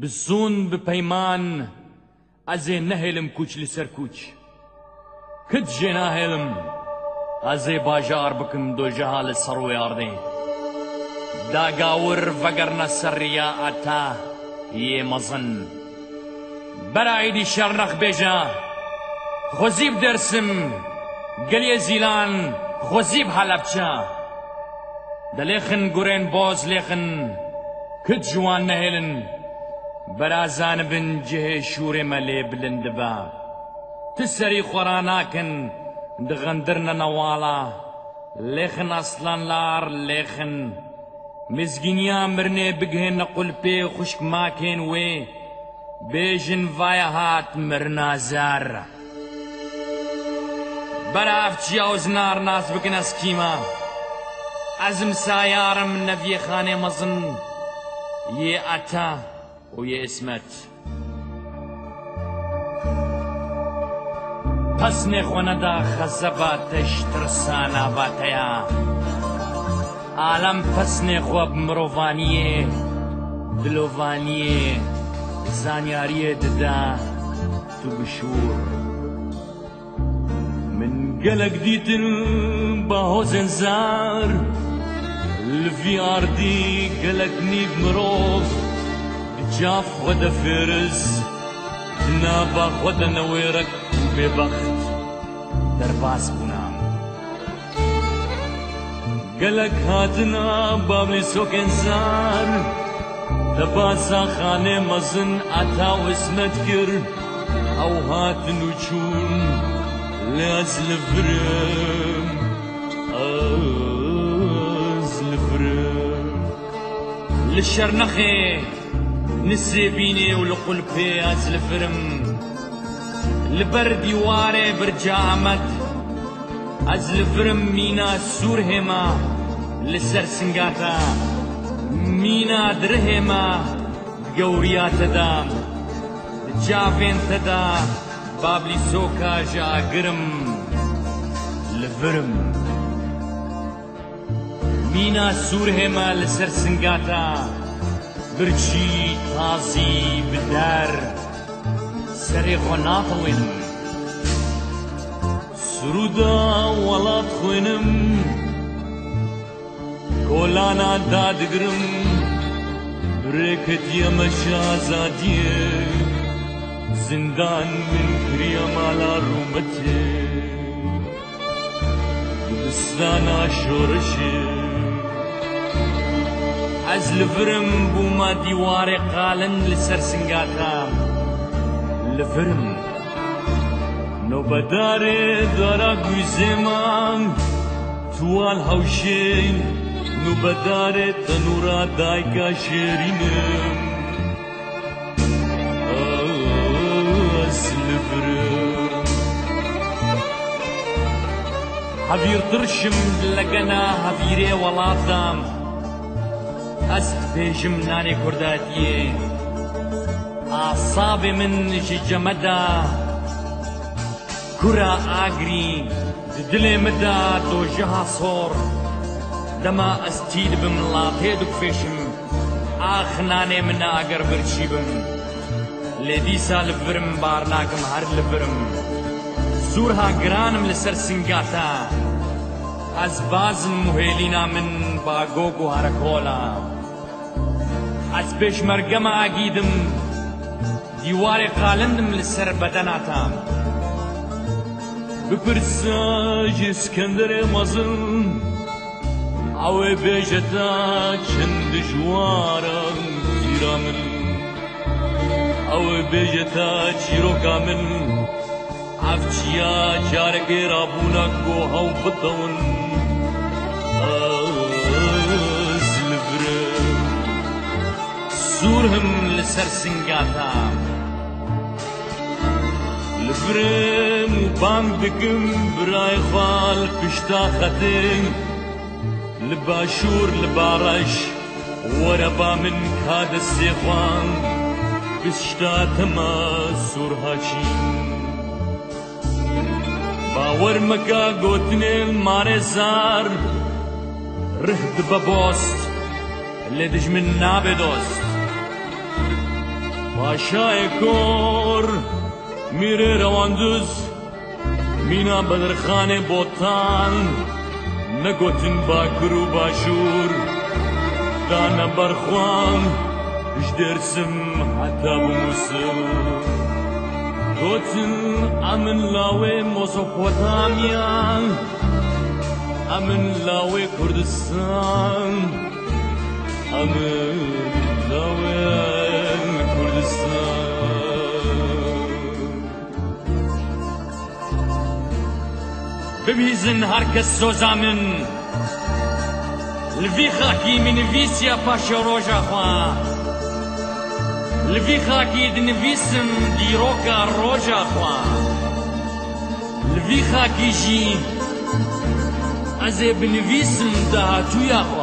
بزون بپەیمان ئەزێ نەهێلم کوچ لەسەر کوچ کت جێ ناهێلم ئەزێ باژار بکەم دۆژەها لەسەر وێاردێ داگاور ڤەگەرنە سەرڕیا ئەتا یێ مەزن بەرایدی شەڕنەخ بێژە خۆزیب دەرسم گەلێ زیلان خۆزیب هەلەبچە دەلێخن گورێن بۆز لێخن کت جوان نەهێلن بەرازان بن جهێ شوورێمە لێ بلند بە تسەری خۆرا ناکن دغەندرنە نەواڵە لێخن ئەسڵان لار لێخن مزگینیان مرنێ بگهێنە قولپێ خوشک ماکێن وێ بێژن ڤایە هات مرنازار بەراف چیاوز نار ناس بکن ئەسکیمە ئەزم سایارم نەڤیە خانێ مەزن یێ ئەتا و یێ ئسمەت پەسنێ خۆنەدا خەزە باتەش ترسانە باتەیە ئالەم پەسنێ خۆ مرۆڤانیێ دلۆڤانیێ زانیاریێ ددا تو بشور من گەلک دیتن بە هۆزێنزار لڤی ئاردی گەلک نیب مرۆڤ جاف خۆدە فێرز نابا خۆدە نەوێرەک بێبەخت دەرباز بوونام گەلک هاتنە بابلی سۆکێنزار دەباسا خانێ مەزن ئەتا وسمەت کرد ئەو هاتن و چوون لێز لەڤرم ئەز لەڤرم لە شەرنەخێ نسێ بینێ و لە قولپێ ئەز لەڤرم لەبەر دیوارێ برجا ئەمەد ئەز لەڤرم مینا سوور هێما لەسەر سنگاتە مینا درهێمە گەوریاتەدا جاڤێنتەدا بابلی سۆکە ژاگرم لەڤرم مینا سوور هێمە لەسەر سنگاتە برچی تازی بدەر سەرێ خۆ ناپەوێن سرودا وەڵات خوێنم کۆلانا دادگرم برێکت یەمە شازادیە زندان من کریە مالا ڕوومەتێ دستانا شۆڕشێ ئەز لەڤرم بوومە دیوارێ قالن لەسەر سنگاتە لەڤرم نۆبەدارێ دارا گویزێمان توال هەوشێ نوبەدارێ تەنوورا دایکە شێرینم ئەس لەڤرم هەڤیرترشم لەگەنا هەڤیرێ وەڵاتام ئەس پێشم نانێ کورداتیێ ئاسابێ من ژی جەمەدا کورا ئاگری دلێ مدا دۆژەها سۆڕ دەما ئەستی دبم لاپێ دوکفێشم ئاخنانێ منە ئەگەر برچی بم لێ دیسا لەڤرم بار ناکەم هەر لەڤرم زوورها گرانم لەسەر سنگاتە ئەز بازم وهێلینا من با گۆگ و هەرەکۆڵە ئەز پێشمەرگەمە ئاگیدم دیوارێ قالندم لەسەر بەدەناتە بپرسە ئیسکەندەرێ مەزن ئەوێ بێژەتە چەند دژوارە زیرا من ئەوێ بێژەتە چیرۆکا من ئەفچیە جارێکێ رابوونە گۆ هەو بتەون ئەز لەڤرم سوورهم لەسەر سنگاتە لەڤرم و بانگ دکم برای خاڵ پشتا خەتێن لە باشوور لە باڕەش وەرە با من کا دەستێ خوان گشتاتەمە سوور هاچین باوەڕ مەکە گوتنێ مارێ زار ڕهد بە بۆست لێ دژمن نابێ دۆست پاشای کور میره رواندوز مینا بدرخان بوتان نگوتن باکر و باشور دانا برخوان اش درسم حتی بموسل گوتن امن لاوی موسوپوتامیا امن لاوی کردستان امن لاوی کردستان ببیزن هرکس سوزا من لفی خاکی من ویسیا پاش روژا خواه لفی خاکی دنویسم دیروکا روژا خواه لفی خاکی جی از بنویسم دهاتویا خواه